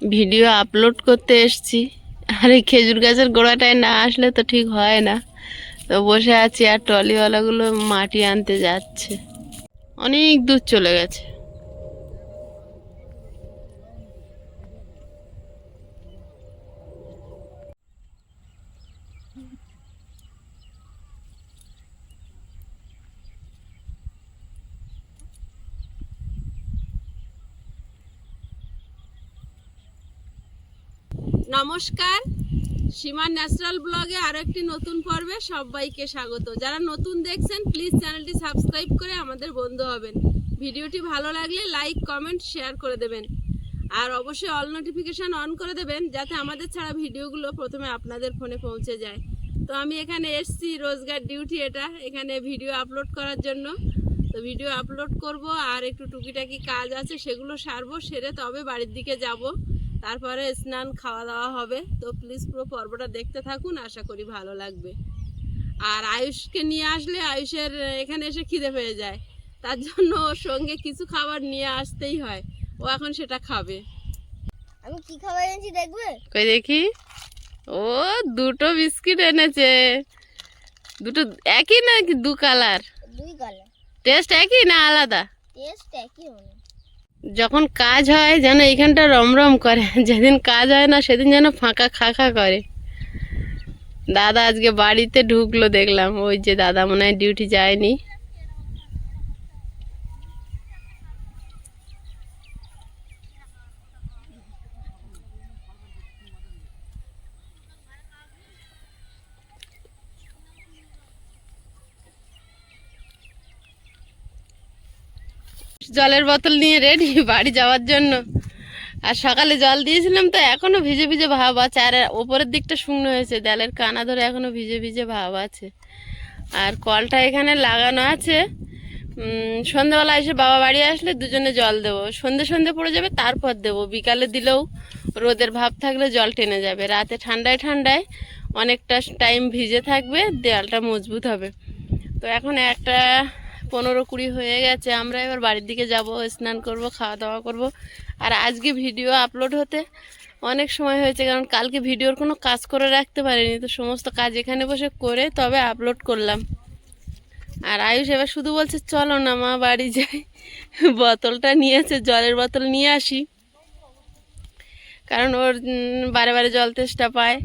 Video upload করতে এসছি, আর এই খেজুর গাছের গোড়াটায় না আসলে তো ঠিক হয় না। তো বসে আছি আর ট্রলিওয়ালাগুলো মাটি আনতে যাচ্ছে, অনেক দূর চলে গেছে। নমস্কার, সীমার ন্যাচারাল ব্লগে আরো একটি নতুন পর্বে সবাইকে স্বাগত। যারা নতুন দেখছেন প্লিজ চ্যানেলটি সাবস্ক্রাইব করে আমাদের বন্ধু হবেন। ভিডিওটি ভালো লাগলে লাইক কমেন্ট শেয়ার করে দেবেন, আর অবশ্যই অল নোটিফিকেশন অন করে দেবেন যাতে আমাদের ছাড়া ভিডিওগুলো প্রথমে আপনাদের ফোনে পৌঁছে যায়। তো আমি এখানে এসছি, রোজগার ডিউটি এটা, এখানে ভিডিও আপলোড করার জন্য। তো ভিডিও আপলোড করব আর একটু টুকিটাকি কাজ আছে, সেগুলো সারবো, সেরে তবে বাড়ির দিকে যাব। তারপরে স্নান খাওয়া দাওয়া হবে। তো প্লিজ পুরো পর্বটা দেখতে থাকুন, আশা করি ভালো লাগবে। আর আয়ুষকে নিয়ে আসলে আয়ুষের এখানে এসে খিদে পেয়ে যায়, তার জন্য ওর সঙ্গে কিছু খাবার নিয়ে আসতেই হয়। ও এখন সেটা খাবে। আমি কি খাবার এনেছি দেখবে? কই দেখি। ও দুটো বিস্কিট এনেছে। দুটো একই নাকি দু কালার? দুই কালার। টেস্ট একই না আলাদা? টেস্ট একই মনে। যখন কাজ হয় যেন এইখানটা রমরম করে, যেদিন কাজ হয় না সেদিন যেন ফাঁকা খাখা করে। দাদা আজকে বাড়িতে ঢুকলো দেখলাম, ওই যে দাদা মনে হয় ডিউটি যায়নি। জলের বোতল নিয়ে রেডি বাড়ি যাওয়ার জন্য। আর সকালে জল দিয়েছিলাম তো এখনো ভিজে ভিজে ভাব আছে, আর ওপরের দিকটা শুকনো হয়েছে, দেয়ালের কানা ধরে এখনো ভিজে ভিজে ভাব আছে। আর কলটা এখানে লাগানো আছে। সন্ধ্যেবেলা এসে বাবা বাড়ি আসলে দুজনে জল দেবো, সন্ধে সন্ধে পড়ে যাবে তারপর দেবো। বিকালে দিলেও রোদের ভাব থাকলে জল টেনে যাবে, রাতে ঠান্ডায় ঠান্ডায় অনেকটা টাইম ভিজে থাকবে, দেয়ালটা মজবুত হবে। তো এখন 1:15-20 হয়ে গেছে, আমরা এবার বাড়ির দিকে যাব, স্নান করব, খাওয়া দাওয়া করব। আর আজকে ভিডিও আপলোড হতে অনেক সময় হয়েছে, কারণ কালকে ভিডিওর কোনো কাজ করে রাখতে পারিনি, তো সমস্ত কাজ এখানে বসে করে তবে আপলোড করলাম। আর আয়ুষ এবার শুধু বলছে চলো না মা বাড়ি যাই। বোতলটা নিয়েছে, জলের বোতল নিয়ে আসি, কারণ ওর বারে বারে জল তেষ্টা পায়।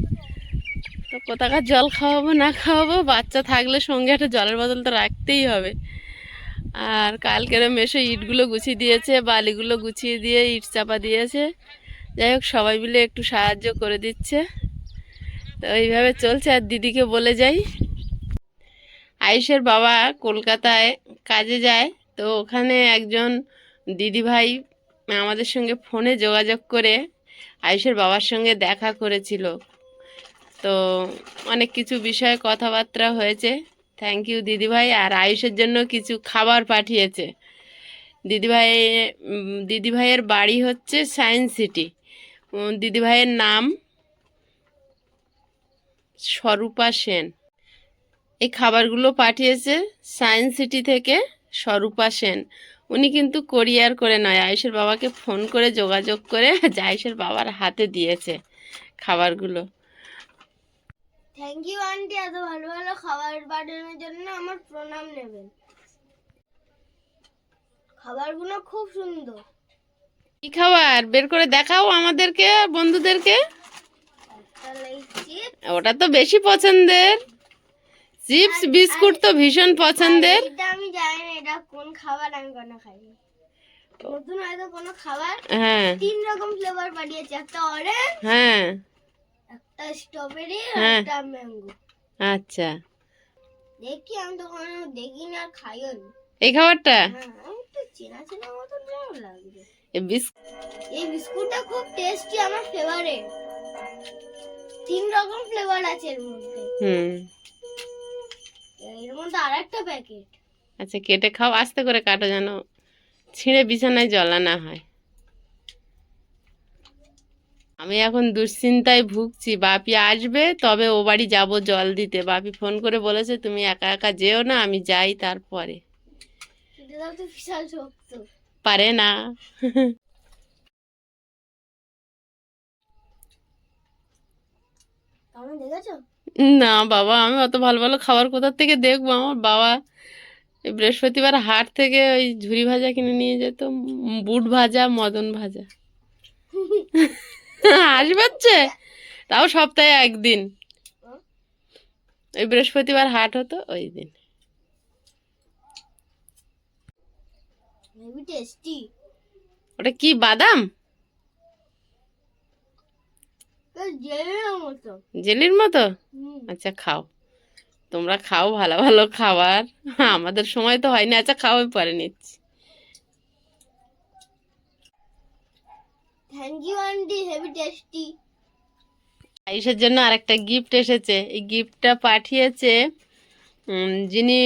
তো কোথাকার জল খাওয়াবো না খাওয়াবো, বাচ্চা থাকলে সঙ্গে একটা জলের বোতল তো রাখতেই হবে। আর কালকের মেশো ইটগুলো গুছিয়ে দিয়েছে, বালিগুলো গুছিয়ে দিয়ে ইট চাপা দিয়েছে। যাই হোক সবাই মিলে একটু সাহায্য করে দিচ্ছে। তো এইভাবে চলছে। আর দিদিকে বলে যাই, আয়ুষের বাবা কলকাতায় কাজে যায়, তো ওখানে একজন দিদিভাই আমাদের সঙ্গে ফোনে যোগাযোগ করে আয়ুষের বাবার সঙ্গে দেখা করেছিল। তো অনেক কিছু বিষয়ে কথাবার্তা হয়েছে। থ্যাংক ইউ দিদিভাই। আর আয়ুষের জন্য কিছু খাবার পাঠিয়েছে দিদিভাই। দিদিভাইয়ের বাড়ি হচ্ছে সায়েন্স সিটি। দিদিভাইয়ের নাম স্বরূপা সেন। এই খাবারগুলো পাঠিয়েছে সায়েন্স সিটি থেকে স্বরূপা সেন। উনি কিন্তু কোরিয়ার করে নয়, আয়ুষের বাবাকে ফোন করে যোগাযোগ করে আয়ুষের বাবার হাতে দিয়েছে খাবারগুলো। থ্যাংক ইউ আন্টি, এত ভালো ভালো খাবার পাঠানোর জন্য আমার প্রণাম নেবেন। খাবারগুলো খুব সুন্দর। কি খাবার বের করে দেখাও আমাদেরকে, বন্ধুদেরকে। ওটা তো বেশি পছন্দের, চিপস বিস্কুট তো ভীষণ পছন্দের। এটা আমি জানি না এটা কোন খাবার, আমি কোনো খাইনি। নতুন হয়তো কোনো খাবার। হ্যাঁ 3 রকম ফ্লেভার পাঠিয়েছে, একটা অরেঞ্জ, হ্যাঁ একটা স্ট্রবেরি, হ্যাঁ। একটা ম্যাঙ্গো। আচ্ছা দেখি, আমি তো কোনো দেখিনি আর খাইও নি এই খাবারটা। হ্যাঁ, একটু চেনা চেনা মতন যেন লাগছে। এই এই বিস্কুটটা খুব টেস্টি, আমার ফেভারিট। 3 রকম ফ্লেভার আছে এর মধ্যে। এর মধ্যে আরেকটা প্যাকেট। আচ্ছা কেটে খাও, আস্তে করে কাটো যেন ছিঁড়ে বিছানায় জলা না হয়। আমি এখন দুশ্চিন্তায় ভুগছি, বাপি আসবে তবে ও বাড়ি যাবো জল দিতে। বাপি ফোন করে বলেছে তুমি একা একা যেও না, আমি যাই তারপরে। এটা তো বিশাল শক্ত। পারে না। আমি দেখেছো? না বাবা, আমি অত ভালো ভালো খাবার কোথা থেকে দেখবো? আমার বাবা এই বৃহস্পতিবার হাট থেকে ওই ঝুরি ভাজা কিনে নিয়ে যেত, বুট ভাজা, মদন ভাজা। হাসি পাচ্ছে? তাও সপ্তাহে একদিন, ওই বৃহস্পতিবার হাট হতো ওই দিন। Heavy tasty. ওটা কি বাদাম? জেলের মতো। জেলির মতো? হুম। আচ্ছা খাও, তোমরা খাও ভালো ভালো খাবার, আমাদের সময় তো হয়নি। আচ্ছা খাও, আমি পরে নিচ্ছি। Thank you aunty, heavy tasty. আয়ুষের জন্য আরেকটা গিফট এসেছে। এই গিফটটা পাঠিয়েছে যিনি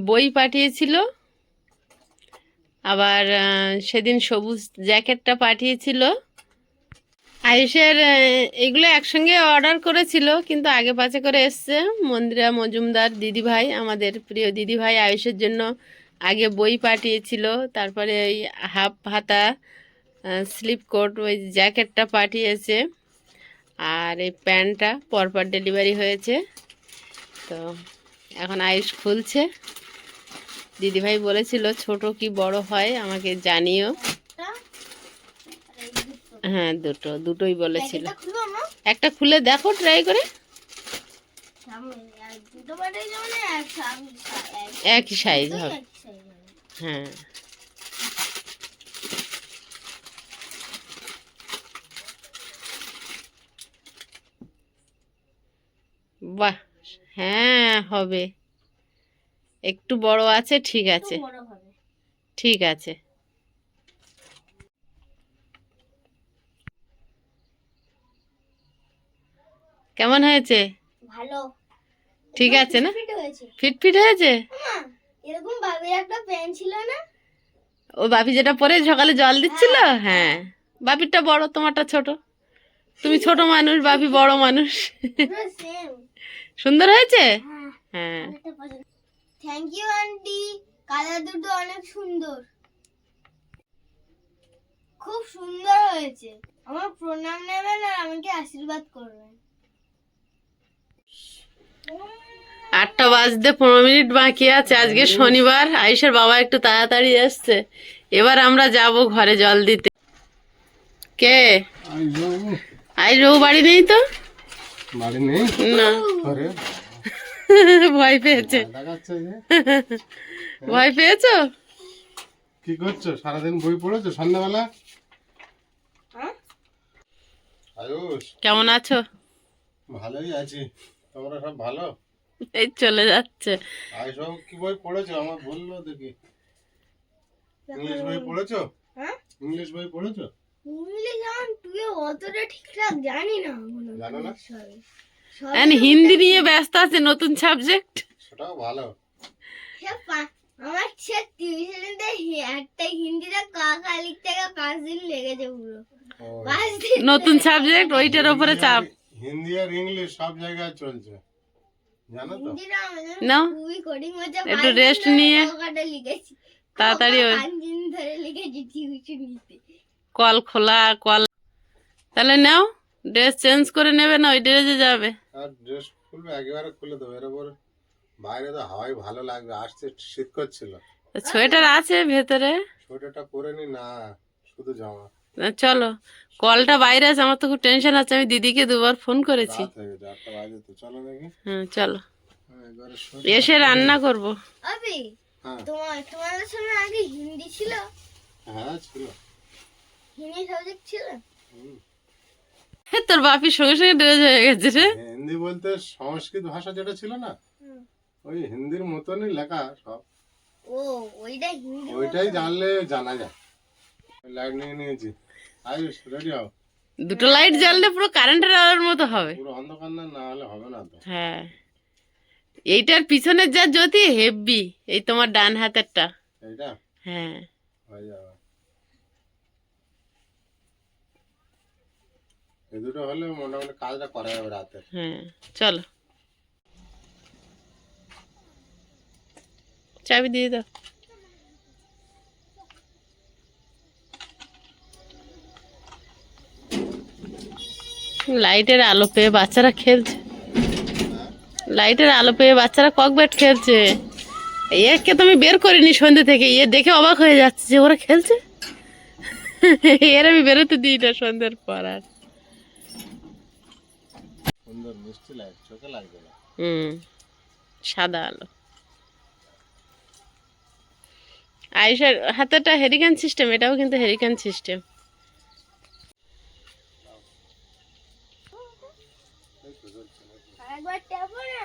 বই পাঠিয়েছিল, আবার সেদিন সবুজ জ্যাকেটটা পাঠিয়েছিল। আয়ুষের এগুলো একসঙ্গে অর্ডার করেছিল, কিন্তু আগে পাছে করে এসছে। মন্দিরা মজুমদার দিদিভাই, আমাদের প্রিয় দিদিভাই, আয়ুষের জন্য আগে বই পাঠিয়েছিল, তারপরে ওই হাফ হাতা স্লিপ কোট, ওই জ্যাকেটটা পাঠিয়েছে, আর এই প্যান্টটা পরপর ডেলিভারি হয়েছে। তো এখন আয়ুষ খুলছে। দিদিভাই বলেছিল ছোট কি বড় হয় আমাকে জানিও। হ্যাঁ, দুটোই বলেছিল। প্যাকেটটা খুলবো না? একটা খুলে দেখো, ট্রাই করে। দুটো বাটাই যেমন একই সাইজ হবে। এক size হবে। হ্যাঁ, বাহ, হ্যাঁ হবে। একটু বড় আছে, ঠিক আছে, একটু বড় হবে। ঠিক আছে। কেমন হয়েছে? ভালো। ঠিক আছে না? ফিট হয়েছে। ফিট হয়েছে? মা, এরকম বাবির একটা প্যান্ট ছিল না? ও বাপি যেটা পরে সকালে জল দিচ্ছিল, হ্যাঁ। বাপিরটা বড়, তোমারটা ছোট। তুমি ছোট মানুষ, বাপি বড় মানুষ। পুরো সেম। সুন্দর হয়েছে? হ্যাঁ, হ্যাঁ, অনেকটা পছন্দ। থ্যাংক ইউ আন্টি, কালার দুটো অনেক সুন্দর, খুব সুন্দর হয়েছে। আমার প্রণাম নেবেন আর আমাকে আশীর্বাদ করবেন। 8টা বাজতে 15 মিনিট বাকি আছে। আজকে শনিবার, আয়ুষের বাবা একটু তাড়াতাড়ি এসছে। এবার আমরা যাব ঘরে জল দিতে। কে? আয়ুষ বাবু বাড়ি নেই তো? বাড়ি নেই? না, ঘরে ভয় পেয়েছে। দেখাচ্ছে যে। ভয় পেয়েছো? কি করছো? সারাদিন বই পড়েছো সন্ধ্যাবেলা? হ্যাঁ? আয়ুষ, কেমন আছো? ভালোই আছি। তোমরা সব ভালো? এই চলে যাচ্ছে। আয়ুষ বাবু কি বই পড়েছো আমার বললো দেখি। ইংলিশ বই পড়েছো? হ্যাঁ? ইংলিশ বই পড়েছো? ইংলিশ আমার তুই অতটা ঠিকঠাক জানি না এখনো। জানো না? সব এখন হিন্দি নিয়ে ব্যস্ত আছে, নতুন সাবজেক্ট। সেটাও ভালো। আমার সে টিউশনেতে একটা হিন্দিটা কাকা লিখতে 5 দিন লেগেছে পুরো। ও, 5 দিন। নতুন সাবজেক্ট, ওইটার উপরে চাপ। হিন্দি আর ইংলিশ সব জায়গায় চলছে, জানো তো? হিন্দিটা আমাদের নাও, খুবই কঠিন হচ্ছে। একটু রেস্ট নিয়ে কাকাটা লিখেছি তাড়াতাড়ি 5 দিন ধরে লিখেছি টিউশনিতে। কল খোলা, কল। তাহলে নাও, ড্রেস চেঞ্জ করে নেবে না ওই ড্রেসে যাবে? আর ড্রেস খুলবে একেবারে খুলে দেবো, এর উপর বাইরে তো হাওয়াই ভালো লাগবে, আসতে শীত করছিল। সোয়েটার আছে ভেতরে, সোয়েটারটা পরে নি না, শুধু জামা। চলো, কলটা বাইরে আছে, আমার তো খুব টেনশন আছে। আমি দিদিকে দুবার ফোন করেছি। রাত হয়ে গেছে, 8টা বাজে তো, চলো দেখি। হ্যাঁ চলো, একবারে এসে রান্না করব। আবি, হ্যাঁ তোমাদের সময় আগে হিন্দি ছিল? হ্যাঁ ছিল। হিন্দি সাবজেক্ট ছিল? হুম। তোর বাপির সঙ্গে সঙ্গে ড্রেস হয়ে গেছে রে। হিন্দি বলতে সংস্কৃত ভাষা যেটা ছিল না, হুম। ওই হিন্দির মতনই লেখা সব। ও, ওইটা হিন্দি। ওইটাই জানলে জানা যায়। লাইট নিয়ে নিয়েছি। আয়ুষ রেডি হও। দুটো লাইট জ্বাললে পুরো কারেন্টের আলোর মতো হবে। পুরো অন্ধকার না, না হলে হবে না তো। হ্যাঁ, এইটার পিছনের যা জ্যোতি হেভি, এই তোমার ডান হাতেরটা। এইটা হ্যাঁ, হয়ে যাবে। এই দুটো হলে মোটামুটি কাজটা করা যাবে রাতে। হ্যাঁ চলো, চাবি দিয়ে দাও। লাইটের আলো পেয়ে বাচ্চারা খেলছে। লাইটের আলো পেয়ে বাচ্চারা কক ব্যাট খেলছে। একে তো আমি বের করিনি সন্ধ্যে থেকে, এ দেখে অবাক হয়ে যাচ্ছে যে ওরা খেলছে। এর আমি বেরোতে দিই না সন্ধ্যের পর আর। সুন্দর মিষ্টি লাইট, চোখে লাগবে না। সাদা আলো। আয়েশার হাতেটা হেরিকেন সিস্টেম, এটাও কিন্তু হেরিকেন সিস্টেম। একবার টেপো না।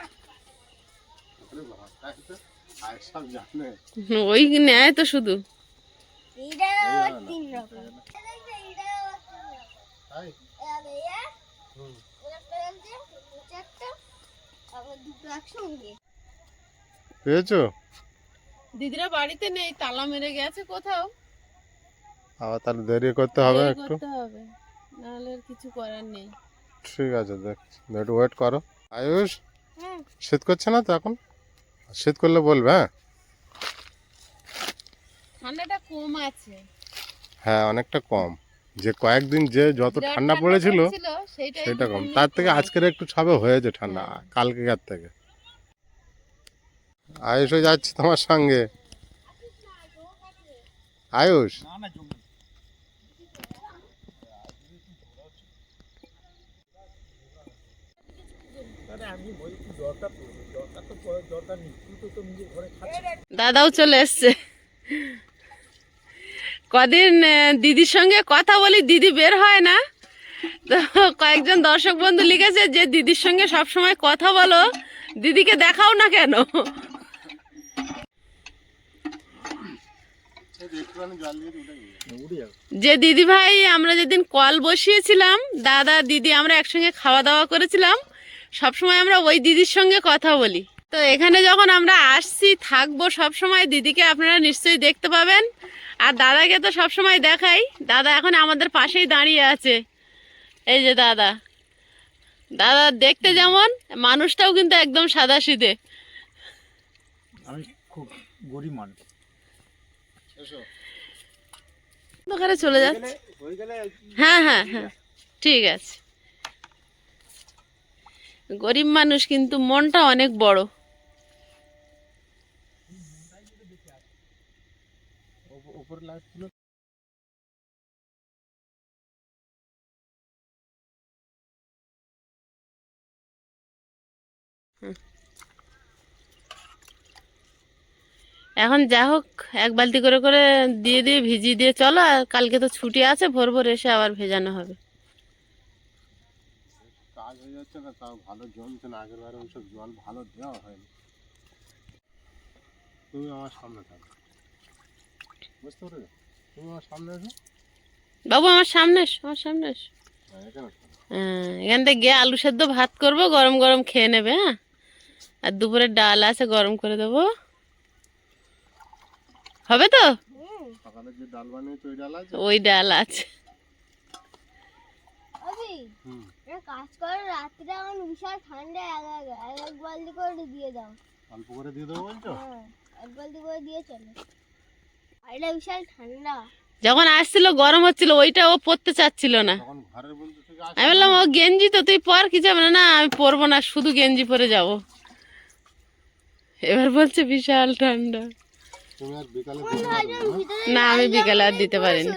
ওরে বাবা, তাই তো? আর সব জানে। ওই নেয় তো শুধু। এইটা এই আবার না, না, 3 এটা রকম। না। এইটা আবার 3 রকম। তাই? এইটা হুম। একটা আছে, চারটা, আবার দুটো একসঙ্গে। পেয়েছো? দিদিরা বাড়িতে নেই, তালা মেরে গেছে কোথাও। আবার তাহলে দেরি করতে হবে দেরি একটু। করতে হবে, নাহলে আর কিছু করার নেই। ঠিক আছে, দেখছি, একটু ওয়েট করো। আয়ুষ, হুম। শীত করছে না তো এখন? শীত করলে বলবে, হ্যাঁ? ঠান্ডাটা কম আছে। হ্যাঁ, অনেকটা কম। যে কয়েকদিন যে যত বিরাট ঠান্ডা পড়েছিল পড়েছিল, সেইটাই সেটা কম। এমনি তার থেকে কম। আজকের একটু ছাবে হয়েছে ঠান্ডা, হ্যাঁ। কালকেকার থেকে। আয়ুষও যাচ্ছে তোমার সঙ্গে। আয়ুষ, দাদাও চলে এসছে। কদিন দিদির সঙ্গে কথা বলি, দিদি বের হয় না। তো কয়েকজন দর্শক বন্ধু লিখেছে যে দিদির সঙ্গে সব সময় কথা বলো, দিদিকে দেখাও না কেন। যে দিদি ভাই আমরা যেদিন কল বসিয়েছিলাম, দাদা দিদি আমরা একসঙ্গে খাওয়া দাওয়া করেছিলাম, সবসময় আমরা ওই দিদির সঙ্গে কথা বলি। তো এখানে যখন আমরা আসছি থাকবো সব সময়, দিদিকে আপনারা নিশ্চয়ই দেখতে পাবেন। আর দাদাকে তো সব সময় দেখাই, দাদা এখন আমাদের পাশেই দাঁড়িয়ে আছে। এই যে দাদা, দাদা দেখতে যেমন, মানুষটাও কিন্তু একদম সাদাসিধে। আমি খুব গরিব মানুষ। ওখানে চলে যাচ্ছে। হয়ে গেলে হ্যাঁ হ্যাঁ হ্যাঁ, ঠিক আছে। গরিব মানুষ কিন্তু মনটা অনেক বড়। উপরে লাইট ছিল। এখন যা হোক, এক বালতি করে করে দিয়ে দিয়ে ভিজিয়ে দিয়ে চলো। আর কালকে তো ছুটি আছে, ভোর ভোর এসে আবার ভেজানো হবে। কাজ হয়ে যাচ্ছে না, তাও ভালো জমছে না। আগের বারে ওইসব জল ভালো দেওয়া হয়নি। তুমি আমার সামনে থাকো, বুঝতে পেরেছো? তুমি আমার সামনে এসো। বাবু আমার সামনে এসো, আমার সামনে এসো। হ্যাঁ, এখানে থাকো। হ্যাঁ, এখান থেকে গিয়ে আলু সেদ্ধ ভাত করবো, গরম গরম খেয়ে নেবে। হ্যাঁ, আর দুপুরে ডাল আছে, গরম করে দেবো। হবে তো? সকালে যে ডাল বানিয়েছো ওই ডাল আছে? ওই ডাল আছে। অভি, হুম। একটা কাজ করো, রাত্রে আমার বিশাল ঠান্ডা, এক বালতি করে দিয়ে দাও। অল্প করে দিয়ে দেবো বলছো? হ্যাঁ, এক বালতি করে দিয়ে চলো। আর এটা বিশাল ঠান্ডা। যখন আসছিল গরম হচ্ছিল, ওইটা ও পরতে চাচ্ছিল না। তখন ঘরের বন্ধু থেকে আমি বললাম ও গেঞ্জি তো তুই পর, কি যাবে না। না আমি পরবো না, শুধু গেঞ্জি পরে যাব। এবার বলছে বিশাল ঠান্ডা। তুমি আর বিকালে দিতে পারবে না? না আমি বিকালে আর দিতে পারিনি।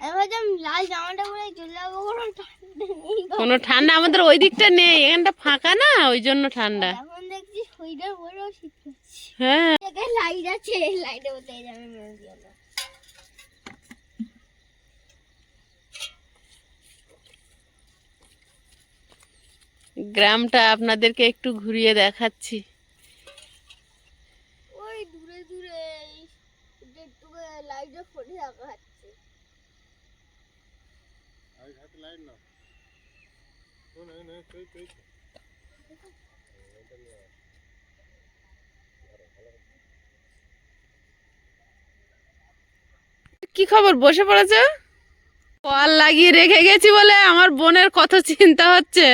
আমি ভাবছিলাম লাল জামাটা পরে চলে যাবো, কোনো ঠান্ডা নেই গো। কোনো ঠান্ডা আমাদের ওই দিকটা নেই, এখানটা ফাঁকা না, ওই জন্য ঠান্ডা। এখন দেখছি সোয়েটার পরেও শীত করছে। হ্যাঁ, এখানে লাইট আছে, লাইটে বলতে যাবে মেরে দিও না। গ্রামটা আপনাদেরকে একটু ঘুরিয়ে দেখাচ্ছি। ওই দূরে দূরে একটু লাইটে ফোটে রাখা হচ্ছে। আর হাতে লাইট নাও। না না, তুই কি খবর, বসে পড়েছে? কল লাগিয়ে রেখে গেছি বলে আমার বোনের কত চিন্তা হচ্ছে।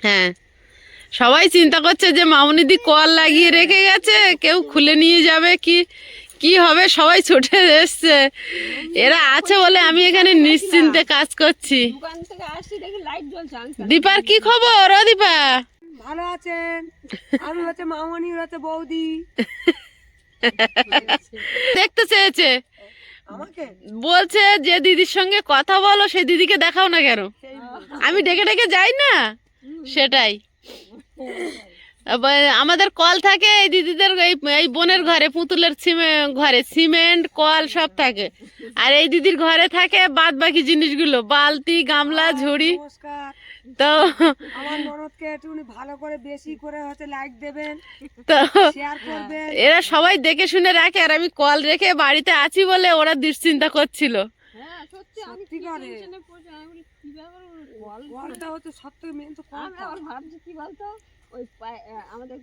হ্যাঁ, সবাই চিন্তা করছে যে মামুনিদি কল লাগিয়ে রেখে গেছে, কেউ খুলে নিয়ে যাবে কি কি হবে, সবাই ছুটে এসছে। এরা আছে বলে আমি এখানে নিশ্চিন্তে কাজ করছি। দোকান থেকে আসছি দেখি লাইট জ্বলছে। দীপার কি খবর? ও দীপা, ভালো আছেন? আমি হচ্ছে মামনি, হচ্ছে বৌদি। দেখতে চেয়েছে, আমাকে বলছে যে দিদির সঙ্গে কথা বলো, সেই দিদিকে দেখাও না কেন? আমি ডেকে ডেকে যাই না, সেটাই। আমাদের কল থাকে এই দিদিদের, এই বোনের ঘরে, পুতুলের ঘরে সিমেন্ট কল সব থাকে। আর এই দিদির ঘরে থাকে বাদ বাকি জিনিসগুলো, বালতি, গামলা, ঝুড়ি। নমস্কার। তো আমার ননদকে একটু ভালো করে বেশি করে হচ্ছে লাইক দেবেন, তো শেয়ার করবেন। এরা সবাই দেখে শুনে রাখে, আর আমি কল রেখে বাড়িতে আছি বলে ওরা দুশ্চিন্তা করছিল। সত্যি করে কলটা হচ্ছে সত্যি মেন তো কল। আমি আবার ভাবছি কি বলতো, ওই আমাদের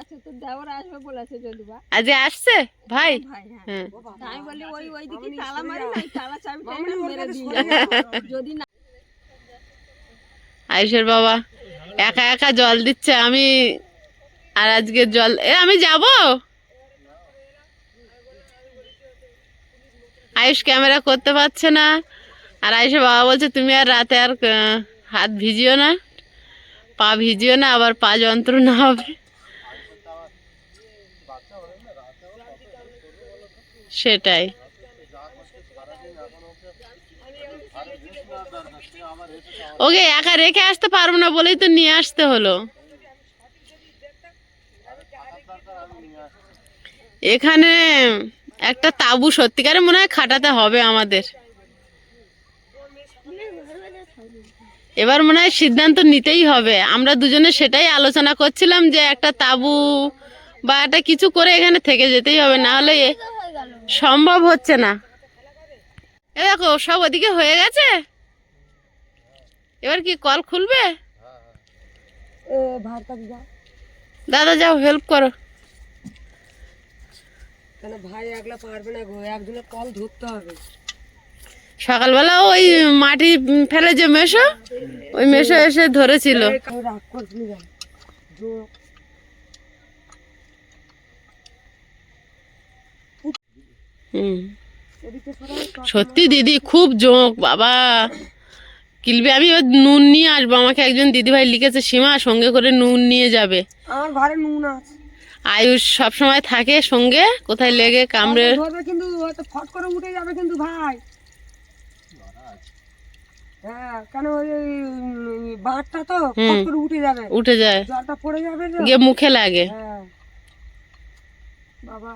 আচ্ছা তোর দেওয়ার আসবে বলেছে যদিবা আজ আসছে ভাই। ভাই। হ্যাঁ হ্যাঁ, আমি বলি ওই দিকে তালা মারি না, তালা চাবিটা মেরে দিই যদি না। আয়ুষের বাবা একা একা জল দিচ্ছে, আমি আর আজকে জল আমি যাব। আয়ুষ ক্যামেরা করতে পারছে না, আর আয়ুষের বাবা বলছে তুমি আর রাতে আর হাত ভিজিও না, পা ভিজিও না, আবার পা যন্ত্রণা হবে। সেটাই। ওকে একা রেখে আসতে পারবো না বলেই তো নিয়ে আসতে হলো। এখানে একটা তাঁবু সত্যিকারে মনে হয় খাটাতে হবে আমাদের। এবার মনে হয় সিদ্ধান্ত নিতেই হবে। আমরা দুজনে সেটাই আলোচনা করছিলাম যে একটা তাঁবু বা একটা কিছু করে এখানে থেকে যেতেই হবে, না হলে সম্ভব হচ্ছে না। এ দেখো সব ওদিকে হয়ে গেছে, এবার কি কল খুলবে? দাদা যাও হেল্প করো। কেন ভাই একলা পারবে না গো, একজনের কল ধরতে হবে। সকালবেলা ওই মাটি ফেলে যে মেশো, ওই মেশো এসে ধরেছিল। রাগ করছিলি কেন? হুম, সত্যি দিদি খুব জোঁক বাবা। কিলবে আমি ওই নুন নিয়ে আসবো, আমাকে একজন দিদিভাই লিখেছে সীমা সঙ্গে করে নুন নিয়ে যাবে। আমার ঘরে নুন আছে। আয়ুষ সব সময় থাকে সঙ্গে, কোথায় লেগে কামড়ে ধরবে কিন্তু ফট করে উঠে যাবে কিন্তু ভাই। হ্যাঁ কেন ওই বাঁটটা তো ফট করে উঠে যাবে, উঠে যায়, জলটা পড়ে যাবে গিয়ে মুখে লাগে। হ্যাঁ বাবা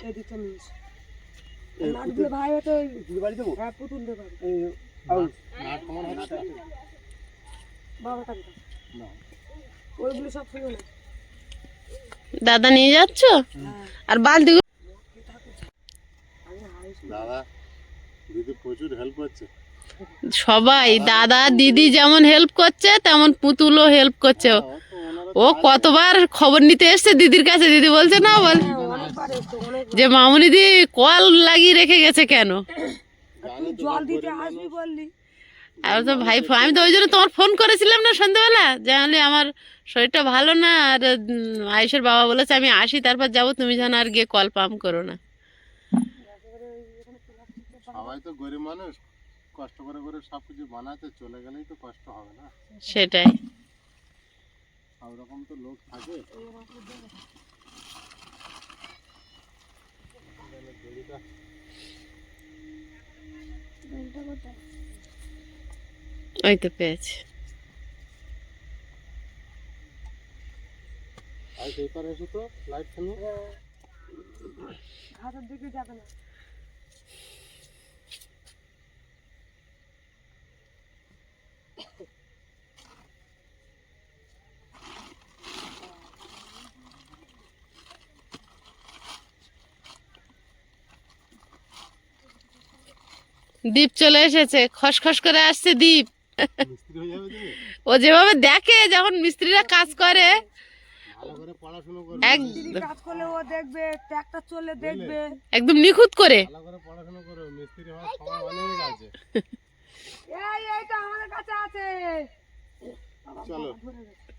এদিকে নিস নাটগুলো ভাই হয়তো হ্যাঁ পুতুল দেবে বাবা কাছে ওইগুলো সব শুনো না। দাদা নিয়ে যাচ্ছ? আর বালতি দাদা দিদি প্রচুর হেল্প করছে। সবাই দাদা দিদি যেমন হেল্প করছে তেমন পুতুলও হেল্প করছে। ও কতবার খবর নিতে এসছে দিদির কাছে, দিদি বলছে না বল যে মামুনি দি কল লাগিয়ে রেখে গেছে কেন। জল দিতে আসবি বললি। আর তো ভাই আমি তো ওই জন্য তোমার ফোন করেছিলাম না সন্ধ্যাবেলা, জানলে আমার শরীরটা ভালো না, আর আয়ুষের বাবা বলেছে আমি আসি তারপর যাবো, তুমি যেন আর গিয়ে কল পাম্প করো না। সবাই তো গরিব মানুষ, কষ্ট করে করে সবকিছু বানাতে চলে গেলেই তো কষ্ট হবে না। সেটাই। সব রকম তো লোক থাকে। ওই তো পেয়েছি। আর এই পারে এসো তো, লাইট ফেলো। ঘাটের দিকে যাবে না। দীপ চলে এসেছে, খসখস করে আসছে দীপ। মিস্ত্রি হয়ে যাবে তুমি। ও যেভাবে দেখে যখন মিস্ত্রিরা কাজ করে, ভালো করে পড়াশোনা করো, কাজ করলে ও দেখবে, ট্রাক্টর চললে দেখবে। একদম নিখুঁত করে। ভালো করে পড়াশোনা করো, মিস্ত্রি হওয়ার সময় অনেক আছে। এইটা আমাদের কাছে আছে। চলো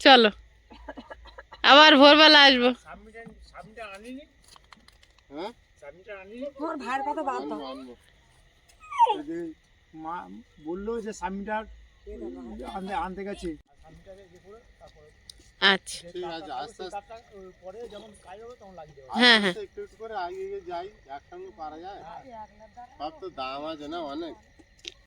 চলো। আবার ভোরবেলা আসবো। সামনেটা আনিনি, হ্যাঁ সামনেটা আনিনি। তোমার ভাইয়ের কথা ভাবতো। আনবো, আনবো। ওই যে মা বললো যে সামনেটা আনতে গেছে। আচ্ছা ঠিক আছে, আস্তে আস্তে পরে যখন কাজ হবে তখন লাগিয়ে দেবো। হ্যাঁ হ্যাঁ একটু একটু করে আগে যাই, একসঙ্গে পারা যায়। সব তো দাম আছে না অনেক।